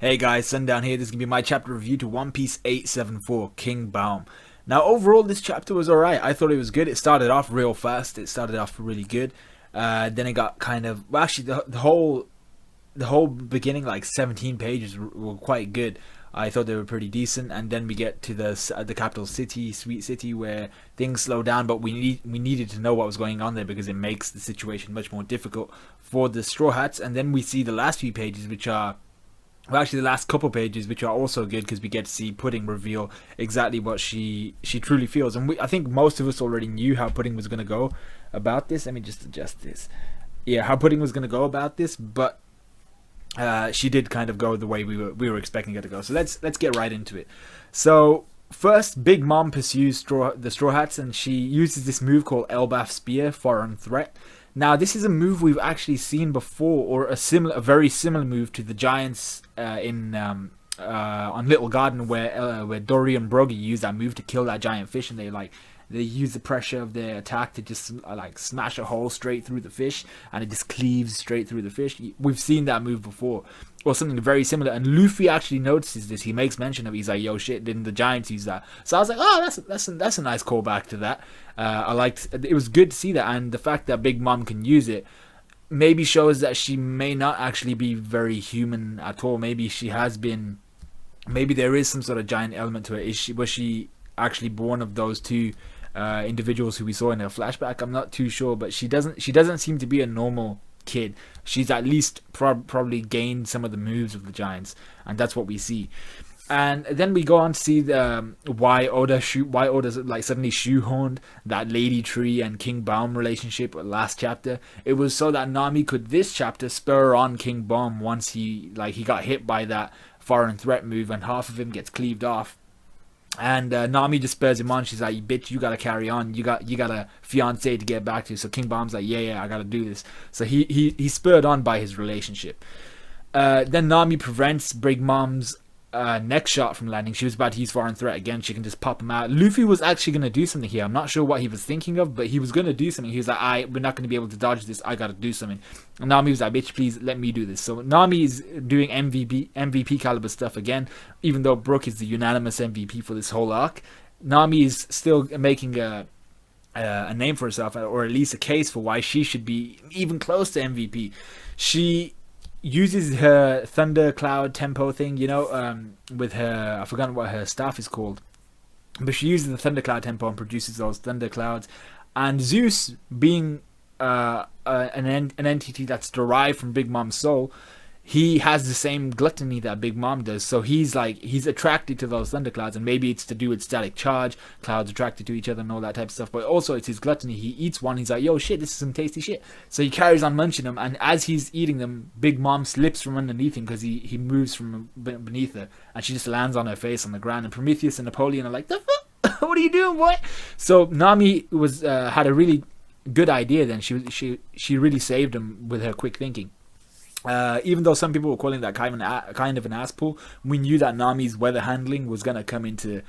Hey guys, Sundown here. This is going to be my chapter review to One Piece 874, King Baum. Now, overall, this chapter was alright. I thought it was good. It started off real fast. It started off really good. Then it got kind of... Well, actually, the whole beginning, like 17 pages, were quite good. I thought they were pretty decent. And then we get to the capital city, Sweet City, where things slow down. But we needed to know what was going on there because it makes the situation much more difficult for the Straw Hats. And then we see the last few pages, which are... Well, actually, the last couple pages, which are also good because we get to see Pudding reveal exactly what she truly feels, and I think most of us already knew how Pudding was gonna go about this. Let me just adjust this. Yeah, how Pudding was gonna go about this, but she did kind of go the way we were expecting her to go. So let's get right into it. So first, Big Mom pursues the Straw Hats, and she uses this move called Elbaf Spear, Foreign Threat. Now, this is a move we've actually seen before, or a very similar move to the Giants on Little Garden, where Dory and Brogy use that move to kill that giant fish, and they use the pressure of their attack to just like smash a hole straight through the fish, and it just cleaves straight through the fish. We've seen that move before, or something very similar. And Luffy actually notices this. He makes mention of it. He's like, "Yo, shit! Didn't the Giants use that?" So I was like, "Oh, that's a nice callback to that." I liked. It was good to see that, and the fact that Big Mom can use it maybe shows that she may not actually be very human at all. Maybe she has been. Maybe there is some sort of giant element to it. Was she actually born of those two individuals who we saw in her flashback? I'm not too sure, but she doesn't seem to be a normal kid. She's at least probably gained some of the moves of the Giants, and that's what we see. And then we go on to see why Oda's like suddenly shoehorned that Lady Tree and King Baum relationship last chapter. It was so that Nami could this chapter spur on King Baum once he got hit by that foreign threat move and half of him gets cleaved off. And Nami just spurs him on. She's like, "Bitch, you gotta carry on. You got a fiance to get back to." So King Baum's like, "Yeah, I gotta do this." So he's spurred on by his relationship. Then Nami prevents Big Mom's next shot from landing. She was about to use foreign threat again. She can just pop him out. Luffy was actually gonna do something here. I'm not sure what he was thinking of, but he was gonna do something. He was like, we're not gonna be able to dodge this. I gotta do something." And Nami was like, "Bitch, please let me do this." So Nami is doing MVP caliber stuff again, even though Brook is the unanimous MVP for this whole arc. Nami is still making a name for herself, or at least a case for why she should be even close to MVP. She uses her thundercloud tempo thing, with her, I forgot what her staff is called, but she uses the thundercloud tempo and produces those thunderclouds. And Zeus, being an entity that's derived from Big Mom's soul, he has the same gluttony that Big Mom does. So he's attracted to those thunderclouds, and maybe it's to do with static charge, clouds attracted to each other and all that type of stuff, but also it's his gluttony. He eats one, he's like, "Yo, shit, this is some tasty shit." So he carries on munching them, and as he's eating them, Big Mom slips from underneath him because he moves from beneath her, and she just lands on her face on the ground. And Prometheus and Napoleon are like, "The fuck? What are you doing, boy?" So Nami had a really good idea then. She really saved him with her quick thinking. Even though some people were calling that kind of an ass pull, we knew that Nami's weather handling was going to come into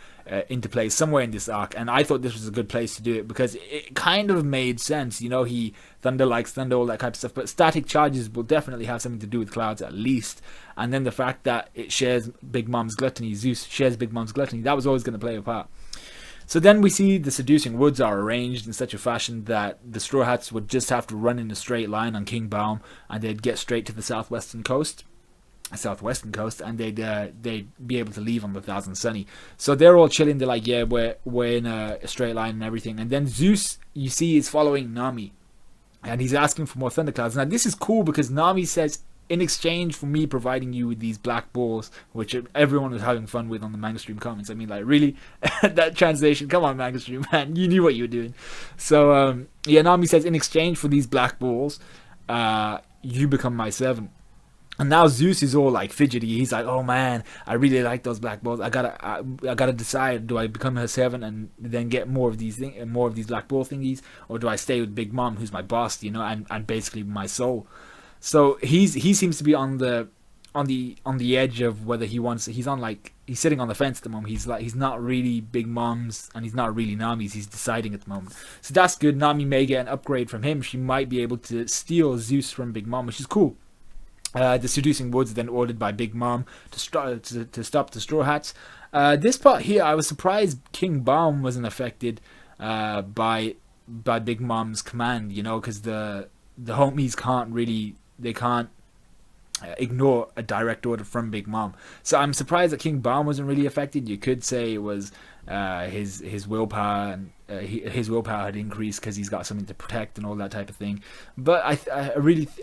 play somewhere in this arc, and I thought this was a good place to do it because it kind of made sense. He thunder likes thunder, all that type of stuff, but static charges will definitely have something to do with clouds at least. And then the fact that it shares Big Mom's gluttony, Zeus shares Big Mom's gluttony, that was always going to play a part. So then we see the seducing woods are arranged in such a fashion that the Straw Hats would just have to run in a straight line on King Baum, and they'd get straight to the southwestern coast, and they'd be able to leave on the Thousand Sunny. So they're all chilling. They're like, "Yeah, we're in a straight line and everything." And then Zeus, you see, is following Nami, and he's asking for more thunderclouds. Now this is cool because Nami says, "In exchange for me providing you with these black balls," which everyone was having fun with on the Manga Stream comments. I mean, like, really? That translation, come on, Manga Stream, man, you knew what you were doing. So Nami says, "In exchange for these black balls, you become my servant." And now Zeus is all like fidgety. He's like, "Oh man, I really like those black balls. I gotta decide. Do I become her servant and then get more of these black ball thingies, or do I stay with Big Mom, who's my boss, and basically my soul?" So he seems to be on the edge of whether he wants. He's sitting on the fence at the moment. He's not really Big Mom's and he's not really Nami's. He's deciding at the moment. So that's good. Nami may get an upgrade from him. She might be able to steal Zeus from Big Mom, which is cool. The seducing woods then ordered by Big Mom to stop the Straw Hats. This part here, I was surprised King Baum wasn't affected by Big Mom's command, you know, because the homies can't ignore a direct order from Big Mom. So I'm surprised that King Baum wasn't really affected. You could say it was his willpower, and his willpower had increased because he's got something to protect and all that type of thing. But I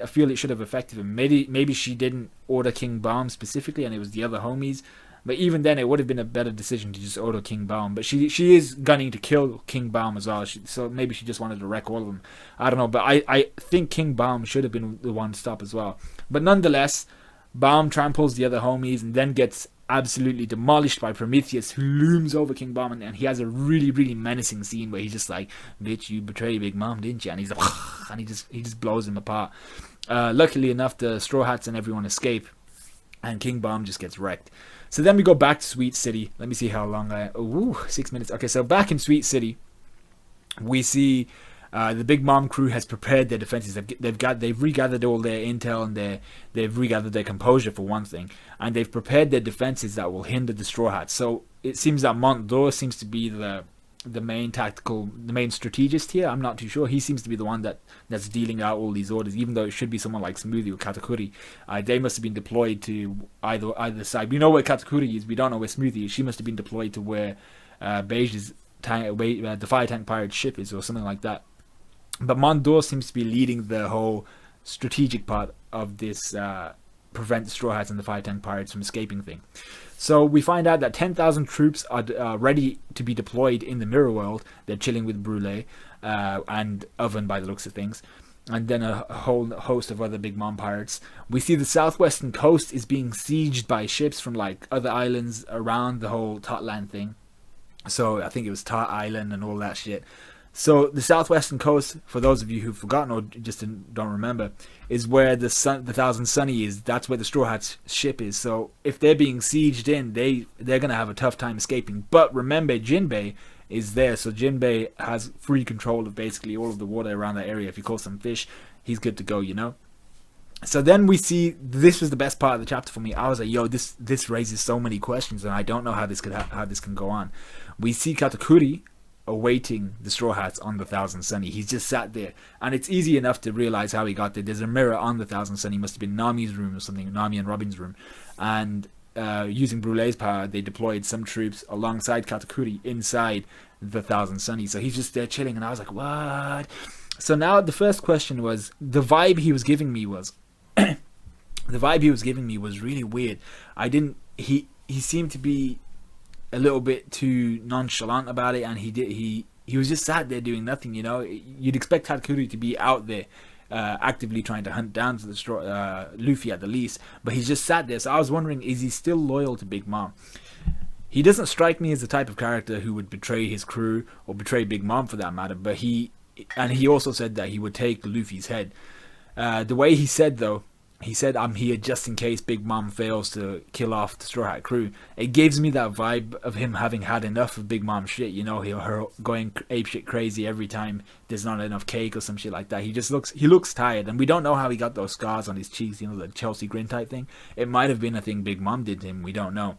feel it should have affected him. Maybe she didn't order King Baum specifically, and it was the other homies. But even then, it would have been a better decision to just order King Baum. But she is gunning to kill King Baum as well. So maybe she just wanted to wreck all of them. I don't know. But I think King Baum should have been the one to stop as well. But nonetheless, Baum tramples the other homies and then gets absolutely demolished by Prometheus, who looms over King Baum. And he has a really, really menacing scene where he's just like, "Bitch, you betrayed Big Mom, didn't you?" And he's like, and he just blows him apart. Luckily enough, the Straw Hats and everyone escape, and King Baum just gets wrecked. So then we go back to Sweet City. Let me see how long 6 minutes. Okay, so back in Sweet City, we see the Big Mom crew has prepared their defenses. They've regathered all their intel, and they've regathered their composure for one thing, and they've prepared their defenses that will hinder the Straw Hats. So it seems that Mont d'Or seems to be the main strategist here. I'm not too sure. He seems to be the one that's dealing out all these orders, even though it should be someone like Smoothie or Katakuri. They must have been deployed to either side. We know where Katakuri is. We don't know where Smoothie is. She must have been deployed to where Beige's the fire tank pirate ship is, or something like that. But Mont d'Or seems to be leading the whole strategic part of this prevent the Straw Hats and the fire tank pirates from escaping thing. So we find out that 10,000 troops are ready to be deployed in the Mirror World. They're chilling with Brûlé and Oven by the looks of things. And then a whole host of other Big Mom pirates. We see the southwestern coast is being sieged by ships from like other islands around the whole Totland thing. So I think it was Tot Island and all that shit. So the southwestern coast, for those of you who've forgotten or just don't remember, is where the Thousand Sunny is. That's where the Straw Hats ship is. So if they're being sieged in, they're gonna have a tough time escaping. But remember, Jinbei is there, so Jinbei has free control of basically all of the water around that area. If he calls some fish, he's good to go, you know. So then we see, this was the best part of the chapter for me. I was like, yo, this raises so many questions, and I don't know how this can go on. We see Katakuri awaiting the Straw Hats on the Thousand Sunny. He's just sat there, and it's easy enough to realize how he got there. There's a mirror on the Thousand Sunny. Must have been Nami's room or something, Nami and Robin's room. And using Brûlé's power, they deployed some troops alongside Katakuri inside the Thousand Sunny. So he's just there chilling, and I was like, what? So now the first question was, the vibe he was giving me was really weird. He seemed to be a little bit too nonchalant about it, and he was just sat there doing nothing, you know. You'd expect Katakuri to be out there actively trying to hunt down the Luffy at the least, but he's just sat there. So I was wondering, is he still loyal to Big Mom? He doesn't strike me as the type of character who would betray his crew or betray Big Mom for that matter, but he also said that he would take Luffy's head. The way he said, though, he said, "I'm here just in case Big Mom fails to kill off the Straw Hat crew." It gives me that vibe of him having had enough of Big Mom's shit. You know, her going apeshit crazy every time there's not enough cake or some shit like that. He looks tired, and we don't know how he got those scars on his cheeks. You know, the Chelsea grin type thing. It might have been a thing Big Mom did to him. We don't know.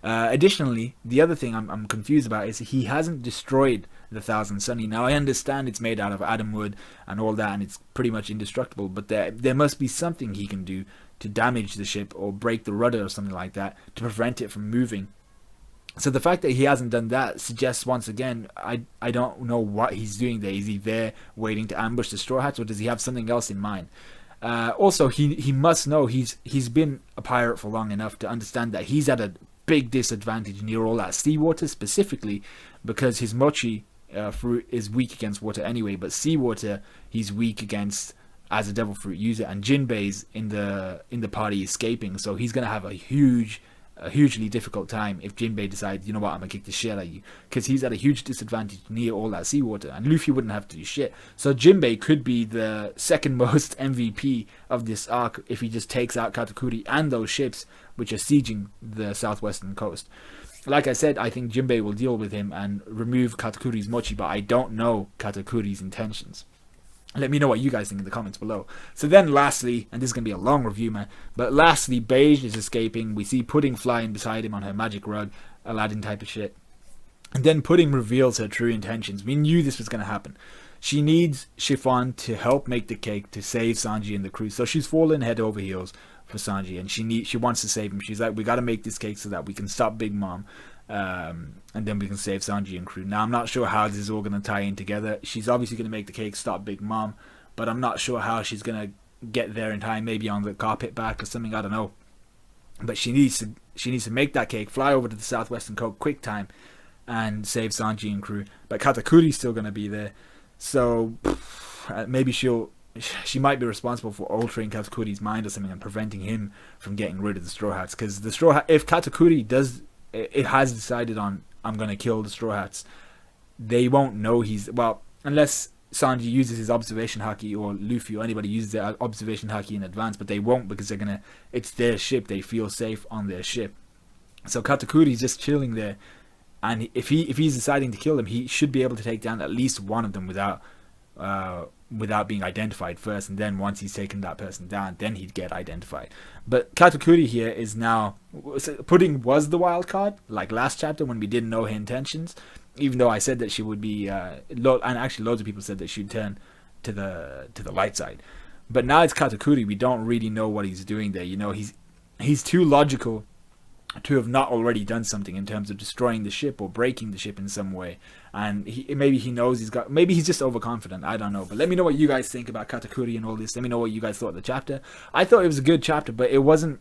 Additionally, the other thing I'm confused about is he hasn't destroyed the Thousand Sunny. Now, I understand it's made out of Adam wood and all that, and it's pretty much indestructible, but there must be something he can do to damage the ship or break the rudder or something like that to prevent it from moving. So the fact that he hasn't done that suggests, once again, I don't know what he's doing there. Is he there waiting to ambush the Straw Hats, or does he have something else in mind? Also, he must know he's been a pirate for long enough to understand that he's at a big disadvantage near all that seawater, specifically because his mochi fruit is weak against water anyway, but seawater he's weak against as a devil fruit user, and Jinbei's in the party escaping, so he's gonna have a hugely difficult time if Jinbei decides, you know what, I'm gonna kick the shit out of you, because he's at a huge disadvantage near all that seawater, and Luffy wouldn't have to do shit. So Jinbei could be the second most MVP of this arc if he just takes out Katakuri and those ships which are sieging the southwestern coast. Like I said, I think Jinbei will deal with him and remove Katakuri's mochi, but I don't know Katakuri's intentions. Let me know what you guys think in the comments below. So then lastly, and this is going to be a long review, man, but lastly, Beige is escaping. We see Pudding flying beside him on her magic rug, Aladdin type of shit. And then Pudding reveals her true intentions. We knew this was going to happen. She needs Chiffon to help make the cake to save Sanji and the crew. So she's fallen head over heels for Sanji, and she wants to save him. She's like, we got to make this cake so that we can stop Big Mom. And then we can save Sanji and crew. Now I'm not sure how this is all going to tie in together. She's obviously going to make the cake stop Big Mom, but I'm not sure how she's going to get there in time. Maybe on the carpet back or something, I don't know. But she needs to make that cake, fly over to the southwestern coast quick time, and save Sanji and crew. But Katakuri's still going to be there, so maybe she might be responsible for altering Katakuri's mind or something and preventing him from getting rid of the Straw Hats. Because if Katakuri it has decided on, I'm going to kill the Straw Hats, they won't know unless Sanji uses his observation haki, or Luffy or anybody uses their observation haki in advance, but they won't, because it's their ship, they feel safe on their ship. So Katakuri's just chilling there, and if he's deciding to kill them, he should be able to take down at least one of them without being identified first, and then once he's taken that person down, then he'd get identified. But Katakuri here is now, Pudding was the wild card, like last chapter when we didn't know her intentions, even though I said that she would be, and actually loads of people said that she'd turn to the light side. But now it's Katakuri, we don't really know what he's doing there. He's too logical to have not already done something in terms of destroying the ship or breaking the ship in some way. And maybe he knows maybe he's just overconfident, I don't know. But let me know what you guys think about Katakuri and all this. Let me know what you guys thought of the chapter. I thought it was a good chapter, but it wasn't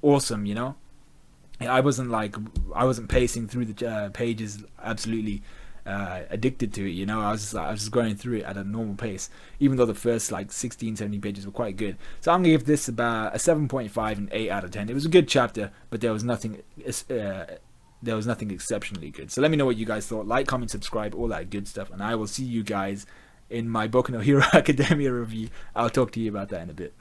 awesome, I wasn't pacing through the pages absolutely addicted to it, I was just going through it at a normal pace, even though the first 16, 17 pages were quite good. So I'm gonna give this about a 7.5 and 8 out of 10. It was a good chapter, but there was nothing exceptionally good. So let me know what you guys thought. Like, comment, subscribe, all that good stuff, and I will see you guys in my Boku no Hero Academia review. I'll talk to you about that in a bit.